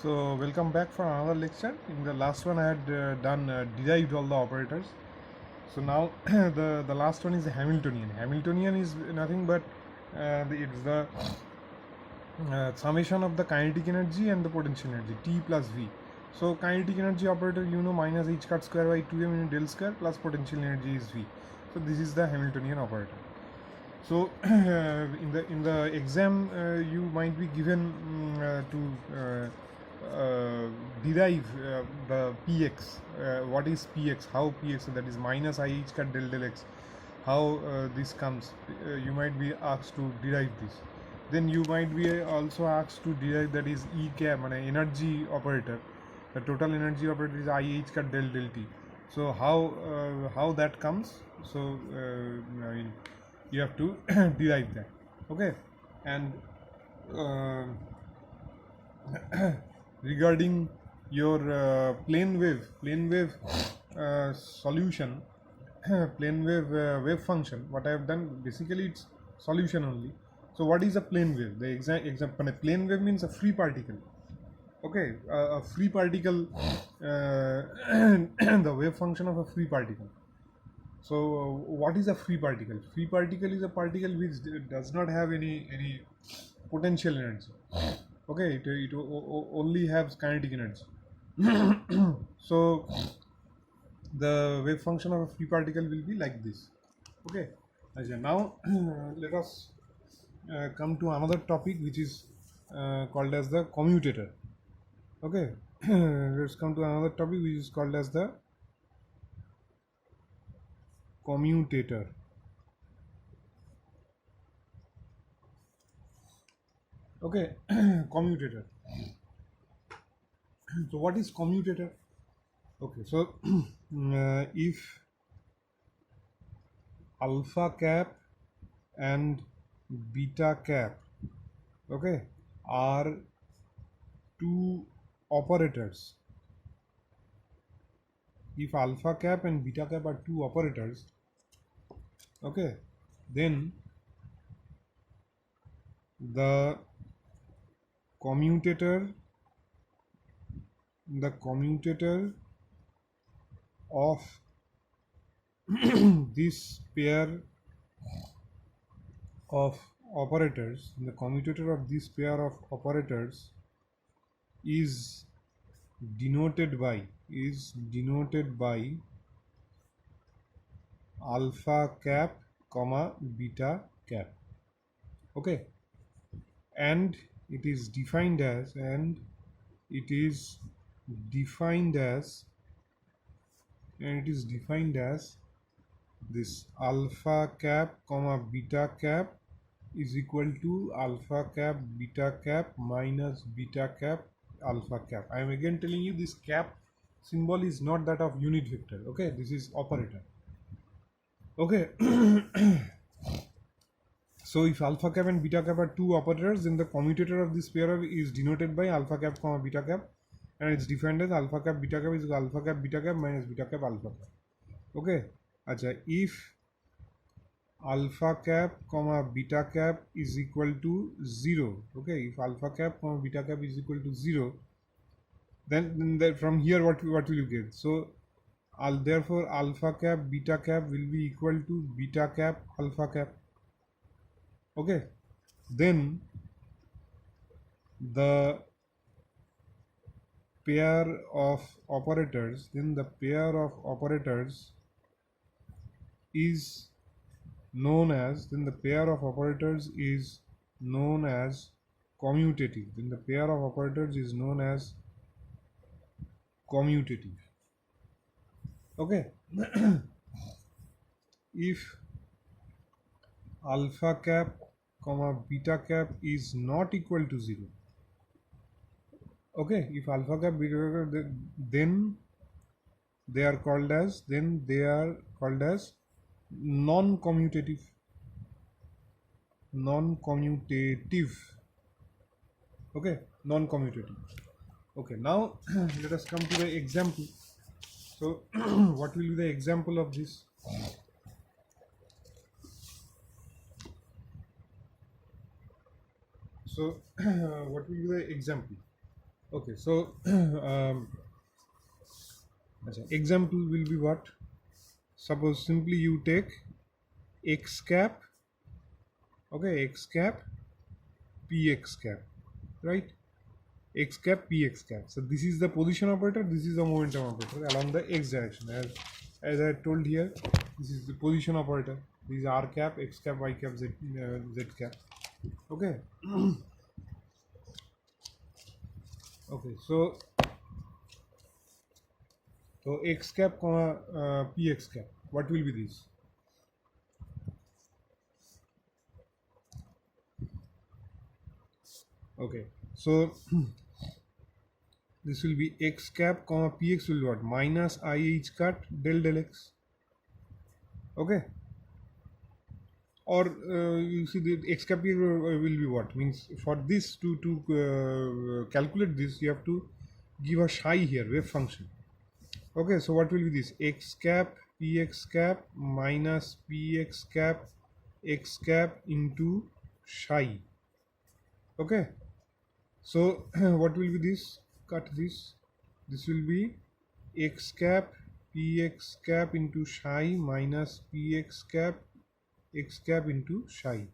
So welcome back for another lecture. In the last one I had derived all the operators. So now the last one is the Hamiltonian. Hamiltonian is nothing but it's the summation of the kinetic energy and the potential energy, T plus V. So kinetic energy operator, minus h cut square by 2m into del square plus potential energy is V. So this is the Hamiltonian operator. So in the exam you might be given to derive the px. What is px? How px? That is minus I h cut del x. How this comes? You might be asked to derive this. Then you might be also asked to derive, that is E cap, an energy operator. The total energy operator is I h cut del t. So how that comes? So I mean, you have to derive that. Okay, and regarding your plane wave solution, plane wave function, what I have done, basically it's solution only. So what is a plane wave? The example, a plane wave means a free particle. Okay, a free particle, the wave function of a free particle. So what is a free particle? Free particle is a particle which does not have any potential energy. Okay, it only has kinetic energy. So the wave function of a free particle will be like this. Okay, now let us come to another topic, which is called as the commutator. Okay, let's come to another topic which is called as the commutator. Okay, commutator. So what is commutator? Okay, so if alpha cap and beta cap, okay, are two operators. If alpha cap and beta cap are two operators, okay, then the commutator of this pair of operators, the commutator of this pair of operators is denoted by alpha cap comma beta cap. Okay, and it is defined as this alpha cap comma beta cap is equal to alpha cap beta cap minus beta cap alpha cap. I am again telling you, this cap symbol is not that of unit vector. Okay, this is operator. Okay. So if alpha cap and beta cap are two operators, then the commutator of this pair is denoted by alpha cap comma beta cap, and it's defined as alpha cap beta cap is alpha cap beta cap minus beta cap alpha cap. Okay, if alpha cap comma beta cap is equal to 0, okay, if alpha cap comma beta cap is equal to 0, then from here what will you get? So therefore alpha cap beta cap will be equal to beta cap alpha cap. Okay, then the pair of operators is known as commutative. Then the pair of operators is known as commutative. Okay. If alpha cap comma beta cap is not equal to 0, okay, if alpha cap beta cap, then they are called as non-commutative. Okay, non-commutative. Okay, now let us come to the example. So what will be the example of this? So what will be the example? Okay, so example will be what? Suppose simply you take x cap, okay, x cap px cap, right? X cap px cap. So this is the position operator, this is the momentum operator along the x direction. As I told here, this is the position operator. This is r cap, x cap, y cap, z cap. Okay. Okay. So x cap comma px cap. What will be this? Okay. So this will be x cap comma px will be what? Minus I h cut del x. Okay. Or you see the x cap here will be what? Means for this to calculate this, you have to give a psi here, wave function. Okay, so what will be this? X cap px cap minus px cap x cap into psi. Okay, so what will be this? Cut this. This will be x cap px cap into psi minus px cap x cap into psi.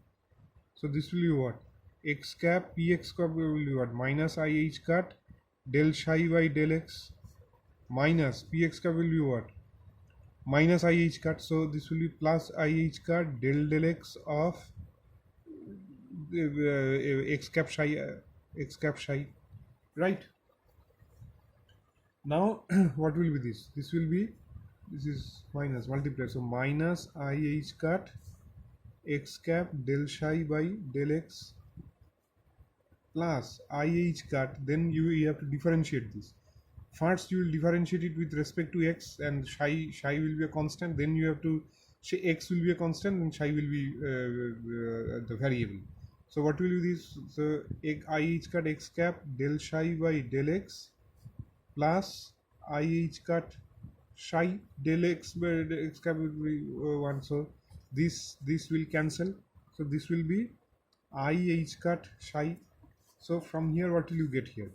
So this will be what? X cap px cap will be what? Minus I h cut del psi by del x minus px cap will be what? Minus I h cut. So this will be plus I h cut del x of x cap psi, right? Now what will be this? This will be, this is minus multiply. So minus I h cut x cap del psi by del x plus I h cut. Then you have to differentiate this. First you will differentiate it with respect to x, and psi will be a constant. Then you have to x will be a constant and psi will be the variable. So what will be this? So I h cut x cap del psi by del x plus I h cut psi del x by x cap will be 1. So this will cancel. So this will be I h cut psi. So from here what will you get here?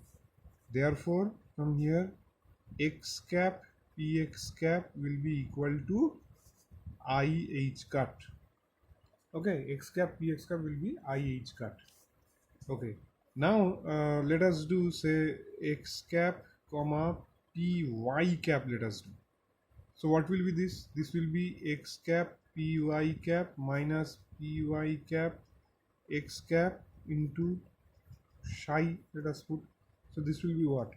Therefore from here x cap px cap will be equal to I h cut. Okay, x cap px cap will be I h cut. Okay, now let us do say x cap comma py cap. Let us do. So what will be this? This will be x cap py cap minus py cap x cap into psi. Let us put. So this will be what?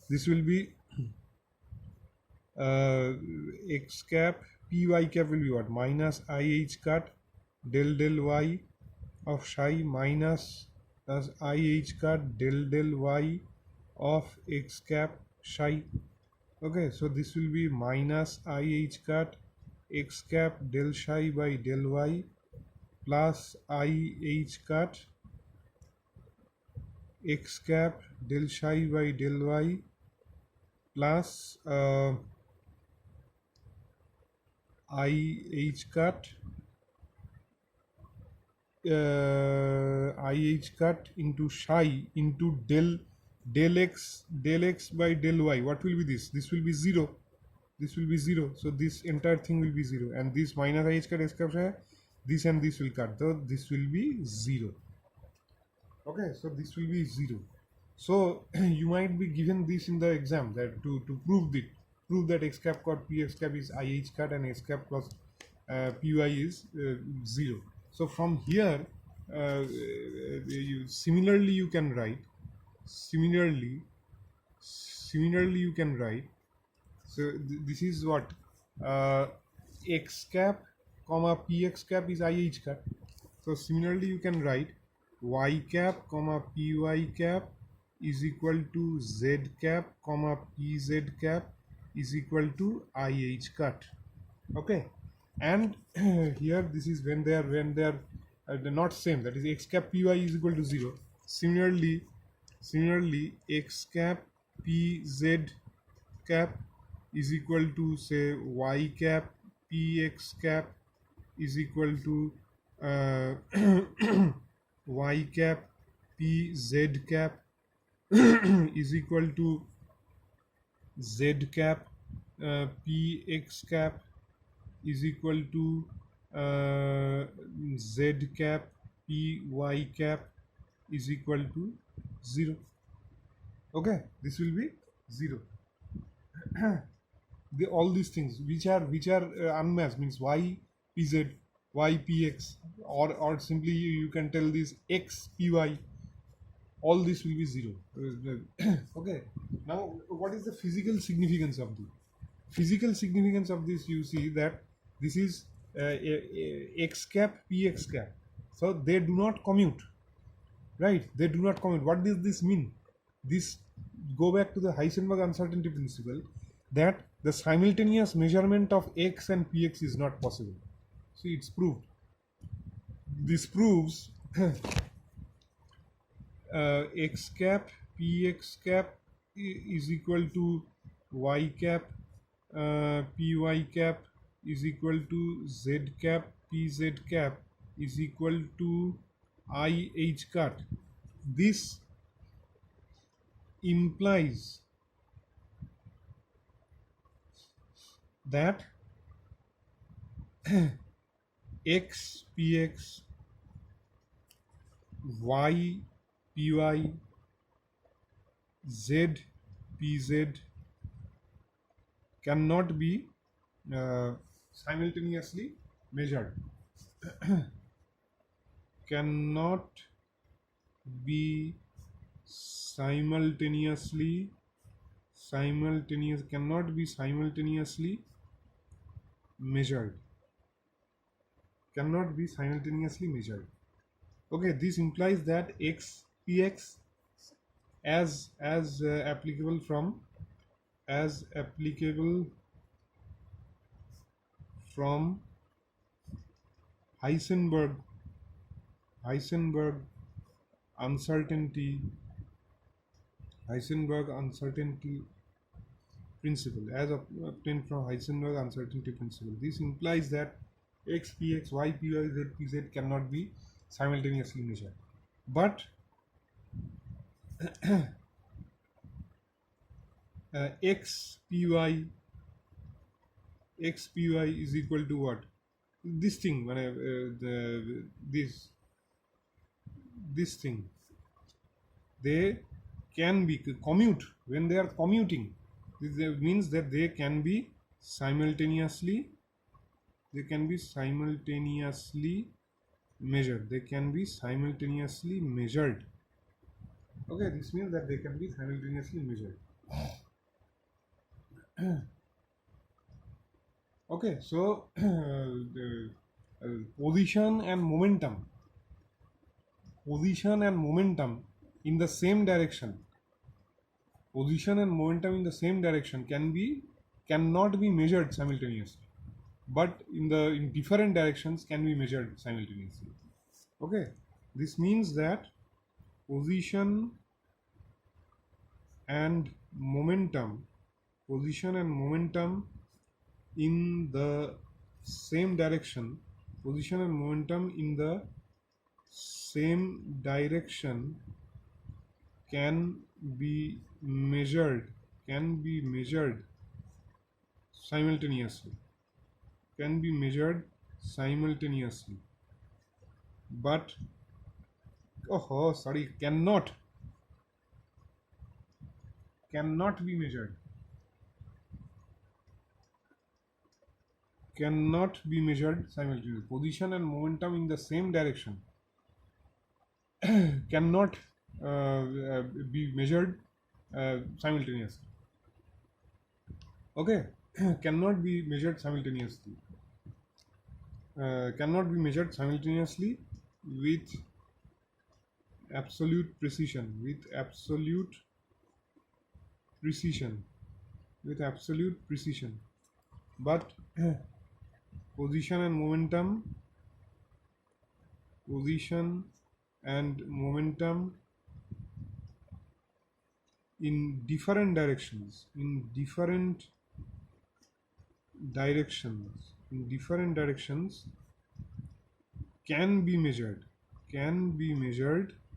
This will be x cap py cap will be what? Minus I h cut del y of psi minus plus I h cut del y of x cap psi. Okay, so this will be minus I h cut x cap del psi by del y plus I h cut x cap del psi by del y plus I h cut I h cut into psi into del x by del y. What will be this? This will be 0. This will be 0. So this entire thing will be 0, and this minus I h cut x cap psi, this and this will cut. So this will be 0. Okay, so this will be 0. So you might be given this in the exam, that to prove that x cap cut px cap is I h cut and x cap plus py is 0. So from here similarly you can write you can write. So this is what x cap comma px cap is I h cut. So similarly you can write y cap comma py cap is equal to z cap comma pz cap is equal to I h cut. Okay, and here this is when they are not same, that is x cap py is equal to 0. Similarly x cap pz cap is equal to say y cap px cap is equal to y cap p z cap is equal to z cap p x cap is equal to z cap p y cap is equal to 0. Okay, this will be 0. All these things which are unmatched means y pz y px, or simply you can tell this x py, all this will be 0. Okay, now what is the physical significance of this? Physical significance of this, you see that this is x cap px cap, so they do not commute, right? They do not commute. What does this mean? This go back to the Heisenberg uncertainty principle, that the simultaneous measurement of x and px is not possible. See, it's proved. This proves x cap px cap is equal to y cap py cap is equal to z cap pz cap is equal to I h cut. This implies that x px y py z pz cannot be simultaneously measured. Cannot be simultaneously cannot be simultaneously measured. Cannot be simultaneously measured. Okay, this implies that x px as applicable from Heisenberg uncertainty principle, as obtained from Heisenberg uncertainty principle. This implies that x px y py z pz cannot be simultaneously measured, but x py is equal to what? This thing, when this thing, they can be commute. When they are commuting, this means that they can be simultaneously measured. Okay, this means that they can be simultaneously measured. Okay, so the position and momentum in the same direction, cannot be measured simultaneously, but in different directions can be measured simultaneously. Okay, this means that position and momentum in the same direction can be measured simultaneously, but cannot be measured simultaneously. Position and momentum in the same direction cannot be measured simultaneously. Okay, cannot be measured simultaneously. With absolute precision. But position and momentum in different directions can be measured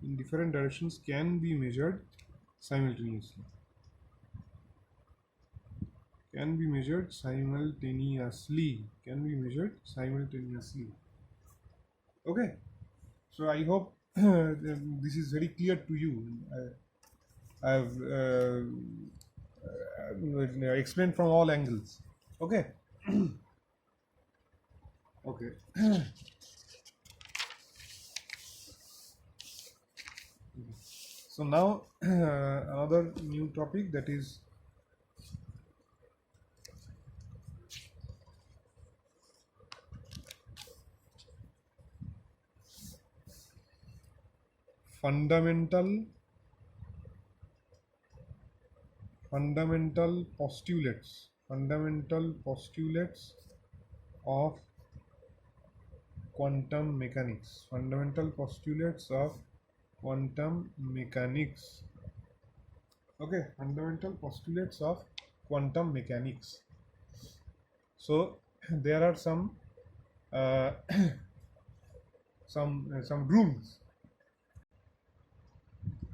in different directions can be measured simultaneously. Can be measured simultaneously. Can be measured simultaneously. Okay. So I hope this is very clear to you. I've explained from all angles. Okay. Okay. So now another new topic, that is fundamental postulates. Fundamental postulates of quantum mechanics. Fundamental postulates of quantum mechanics. Okay, fundamental postulates of quantum mechanics. So there are some uh, some rules.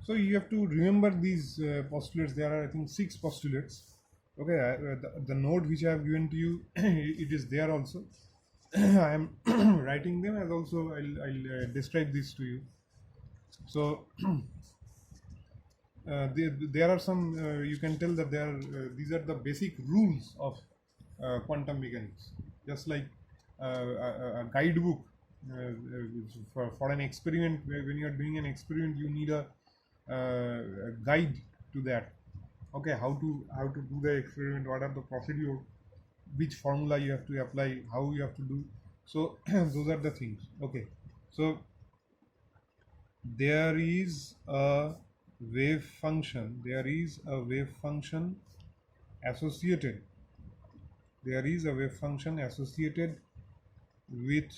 So you have to remember these postulates. There are, I think, 6 postulates. Okay, the note which I have given to you, it is there also. I am writing them, as also I'll describe this to you. So there are some, you can tell that these are the basic rules of quantum mechanics. Just like a guidebook for an experiment. When you are doing an experiment, you need a guide to that. Okay, how to do the experiment, what are the procedure, which formula you have to apply, how you have to do. So those are the things. Okay, so there is a wave function associated with,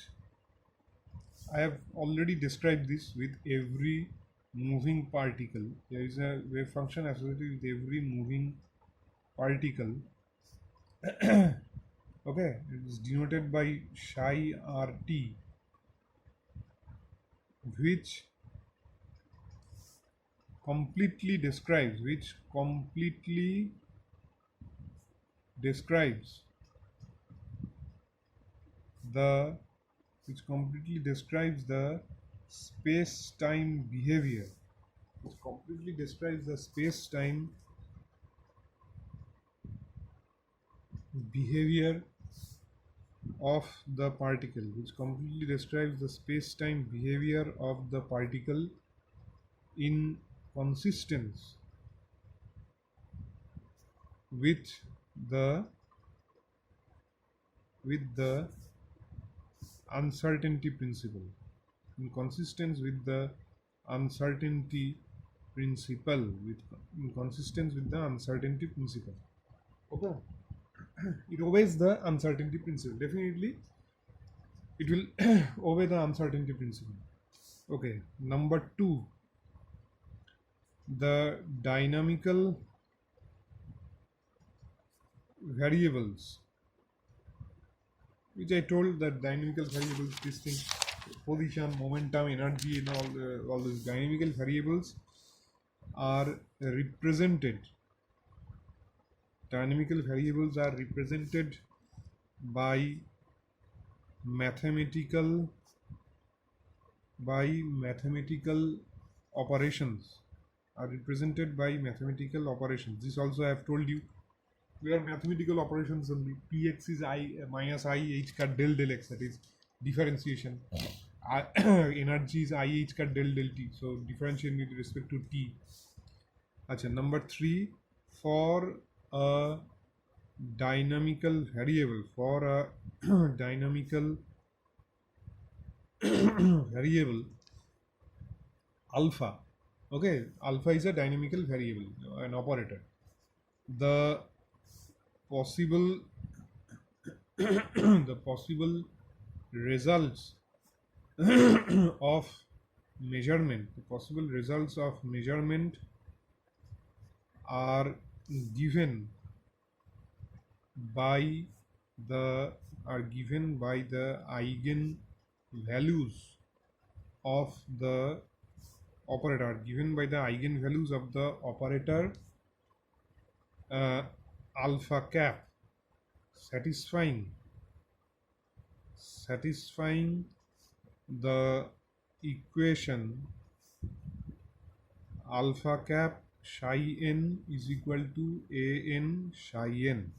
I have already described this, with every moving particle. There is a wave function associated with every moving particle. Okay, it is denoted by psi RT, which completely describes the space-time behavior, of the particle, in consistence with the uncertainty principle. In consistence with the uncertainty principle. Okay. It obeys the uncertainty principle. Definitely, it will obey the uncertainty principle. Okay. Number 2, the dynamical variables, which I told that dynamical variables, this thing, position, momentum, energy, and all those dynamical variables are represented. Dynamical variables are represented by mathematical operations. This also I have told you. We are mathematical operations only. Px is I minus I h cut del del x, that is differentiation. Energy is I h cut del del t, so differentiation with respect to t. Achha, number 3, for a dynamical variable, alpha. Okay, alpha is a dynamical variable, an operator. The possible results of measurement are given by the eigen values of the operator are given by the eigenvalues of the operator alpha cap satisfying the equation alpha cap psi n is equal to a n psi n.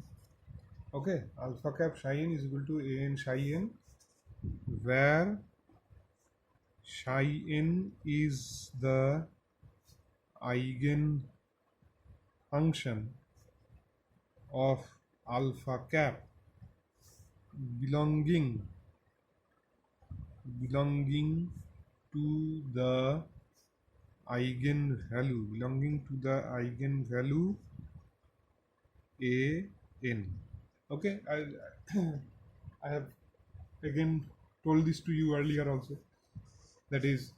Okay, alpha cap psi n is equal to a n psi n, where psi n is the eigen function of alpha cap belonging to the eigenvalue a n. Okay, I have again told this to you earlier also, that is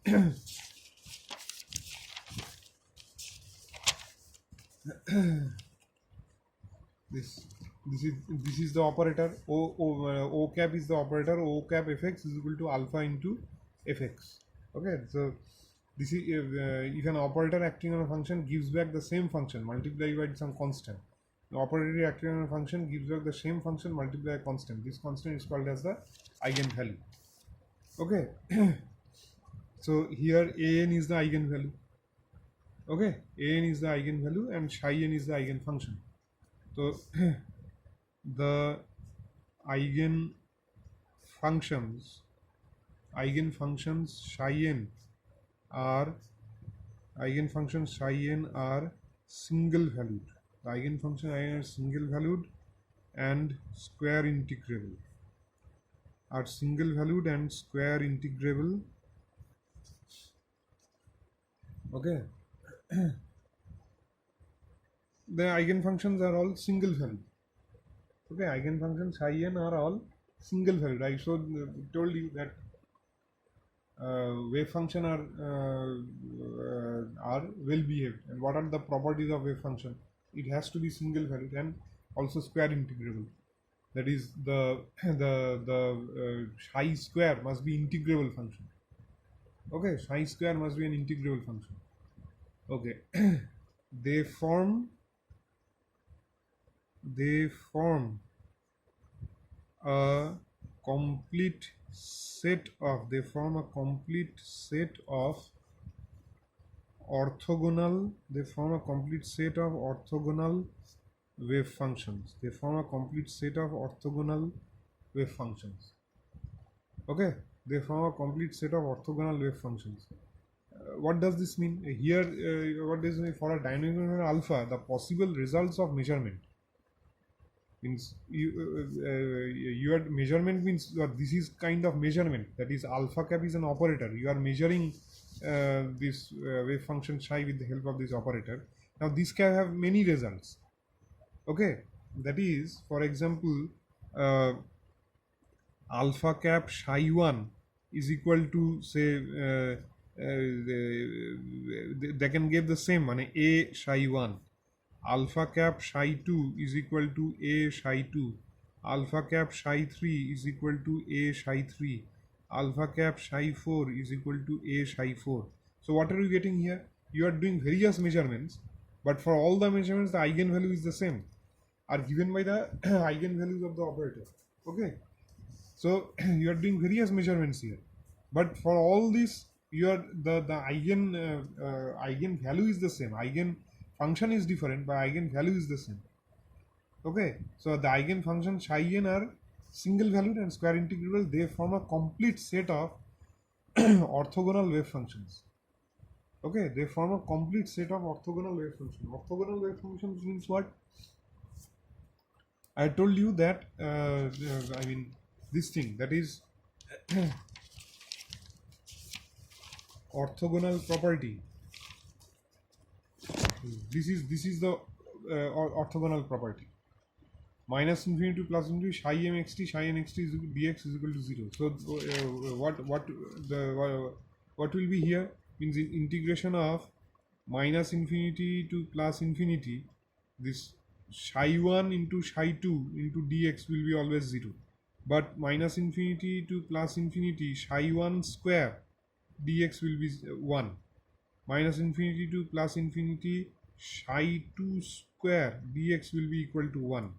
this is the operator o cap is the operator o cap fx is equal to alpha into fx. Okay, so this is if an operator acting on a function gives back the same function multiplied by some constant, the operator acting on a function gives back the same function multiplied by constant. This constant is called as the eigenvalue. Okay. So here an is the eigenvalue. Okay, an is the eigenvalue and psi n is the eigenfunction. So the eigenfunctions psi n are single valued. The eigenfunction psi n are single valued and square integrable. Okay. The eigenfunctions are all single valued. Okay, eigenfunctions psi n are all single valued. I told you that wave function are well behaved. And what are the properties of wave function? It has to be single valued and also square integrable. That is, the psi square must be integrable function. Okay, psi square must be an integrable function. Okay, they form a complete set of orthogonal wave functions. Okay, they form a complete set of orthogonal wave functions. What does this mean here? What does it mean? For a dynamic alpha, the possible results of measurement means your measurement means this is kind of measurement, that is alpha cap is an operator. You are measuring this wave function psi with the help of this operator. Now this can have many results. Okay, that is, for example, alpha cap psi 1 is equal to, say, they can give the same a psi 1. Alpha cap psi 2 is equal to a psi 2. Alpha cap psi 3 is equal to a psi 3. Alpha cap psi 4 is equal to a psi 4. So what are you getting here? You are doing various measurements, but for all the measurements the eigenvalue is the same, are given by the eigenvalues of the operator. Okay, so you are doing various measurements here, but for all this you are the eigenvalue is the same. Eigenfunction is different, but eigenvalue is the same. Okay, so the eigenfunction psi n are single valued and square integrable. They form a complete set of orthogonal wave functions. Okay, they form a complete set of orthogonal wave functions. Orthogonal wave functions means what? I told you that I mean this thing, that is orthogonal property. This is the orthogonal property. Minus infinity to plus infinity, psi m xt, psi n xt is dx is equal to 0. So what will be here? Means integration of minus infinity to plus infinity, this psi 1 into psi 2 into dx will be always 0. But minus infinity to plus infinity, psi 1 square dx will be 1. minus infinity to plus infinity, psi 2 square dx will be equal to 1.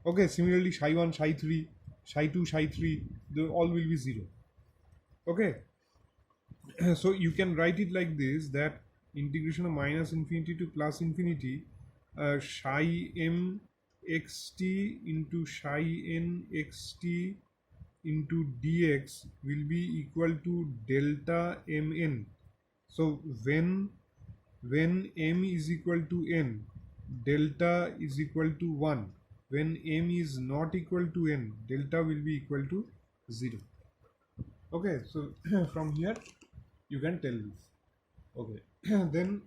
Okay, similarly psi 1, psi 3, psi 2, psi 3, they all will be 0. Okay, so you can write it like this, that integration of minus infinity to plus infinity, psi m xt into psi n xt into dx will be equal to delta mn. So when m is equal to n, delta is equal to 1. When m is not equal to n, delta will be equal to 0. Okay, so from here you can tell this. Okay, then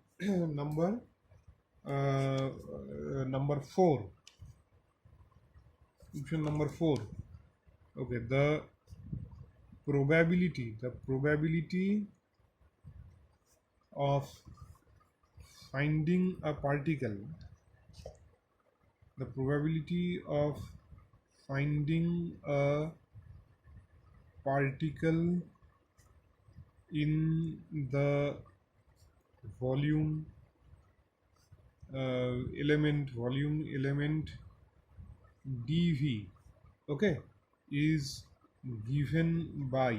number 4, option number 4. Okay, the probability of finding a particle, the probability of finding a particle in the volume volume element dv, okay, is given by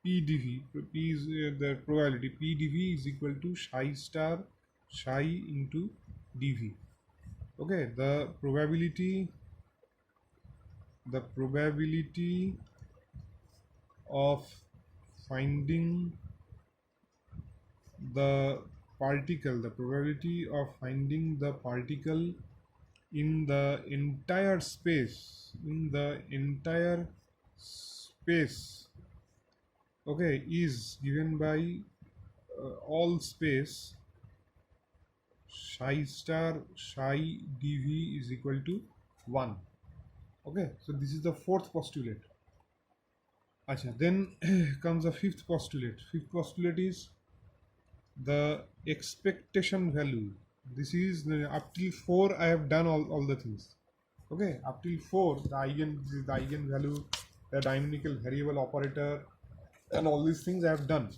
pdv. P is the probability, pdv is equal to psi star psi into dv. Okay, the probability of finding the probability of finding the particle in the entire space, okay, is given by all space psi star psi dv is equal to 1. Okay, so this is the fourth postulate. Acha, then comes the fifth postulate. Fifth postulate is the expectation value. This is up till 4 I have done all the things. Okay, up till 4 the eigen value, the dynamical variable operator, and all these things I have done.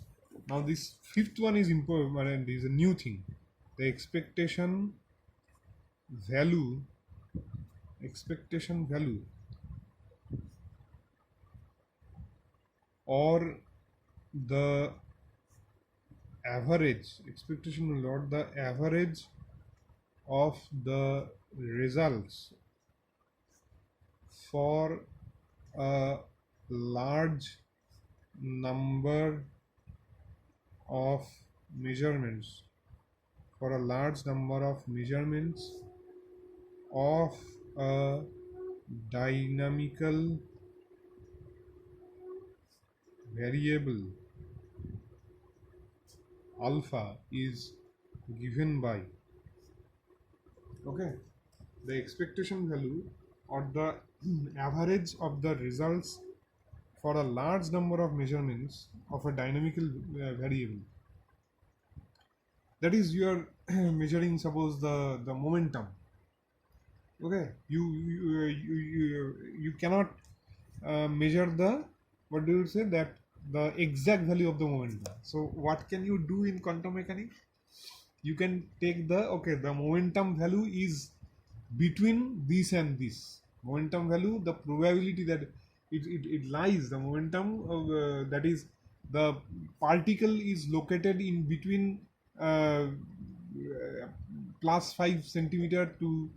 Now this fifth one is important and is a new thing. The expectation value or the average of the results for a large number of measurements of a dynamical variable alpha is given by, okay, the expectation value or the average of the results for a large number of measurements of a dynamical variable. That is, you are measuring, suppose the momentum. Okay, you cannot measure the, what do you say, that the exact value of the momentum. So what can you do in quantum mechanics? You can take the, okay, the momentum value is between this and this. Momentum value, the probability that it lies, the momentum of, that is, the particle is located in between plus 5 centimeter to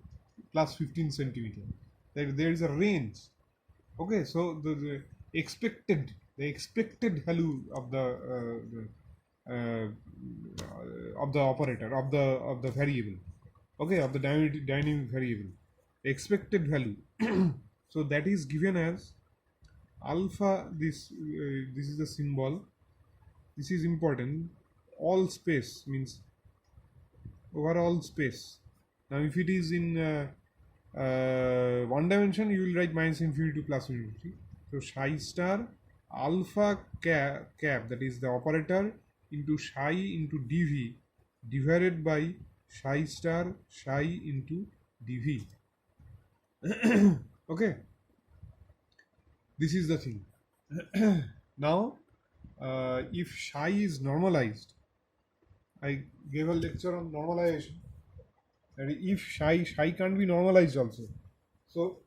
plus 15 centimeter. There is a range. Okay, so the expected value of the operator of the variable, okay, of the dynamic variable, expected value. So that is given as alpha. This is the symbol. This is important. All space means overall space. Now if it is in one dimension, you will write minus infinity to plus infinity. So psi star alpha cap, that is the operator, into psi into dv divided by psi star psi into dv. Okay, This is the thing. Now, if psi is normalized, I gave a lecture on normalization. And if psi can't be normalized also. So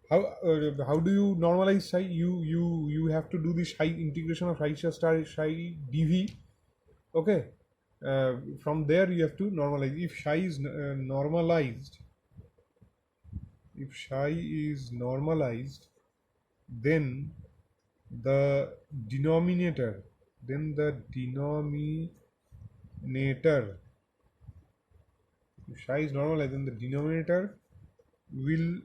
how do you normalize psi? You have to do this psi integration of psi star psi dv. Okay, from there you have to normalize. If psi is normalized, if psi is normalized, then the denominator, then the denominator, if psi is normalized, then the denominator will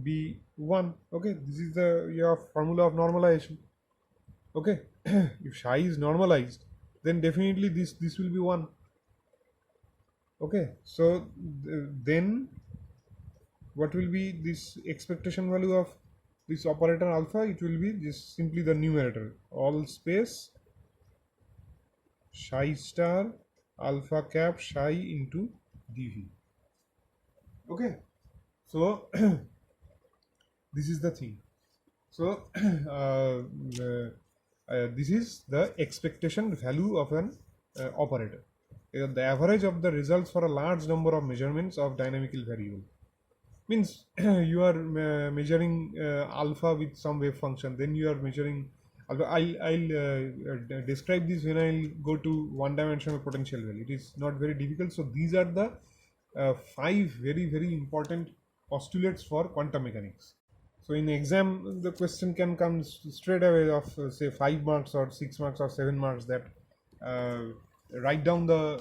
be 1. Okay, this is the your formula of normalization. Okay, if psi is normalized, then definitely this will be 1. Okay, so then what will be this expectation value of this operator alpha? It will be just simply the numerator, all space psi star alpha cap psi into dv. Okay, so this is the thing. So this is the expectation value of an operator, the average of the results for a large number of measurements of dynamical variable. Means you are measuring alpha with some wave function, then you are measuring alpha. I'll describe this when I'll go to one-dimensional potential value. It is not very difficult. So these are the 5 very important postulates for quantum mechanics. So in exam, the question can come straight away of say 5 marks or 6 marks or 7 marks, that uh, write down the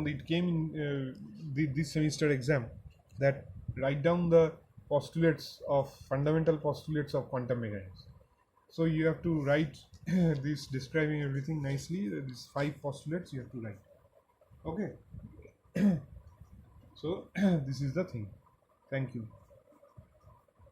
it came in this semester exam, that write down the postulates of fundamental postulates of quantum mechanics. So you have to write this, describing everything nicely. These 5 postulates you have to write. Okay. So this is the thing. Thank you.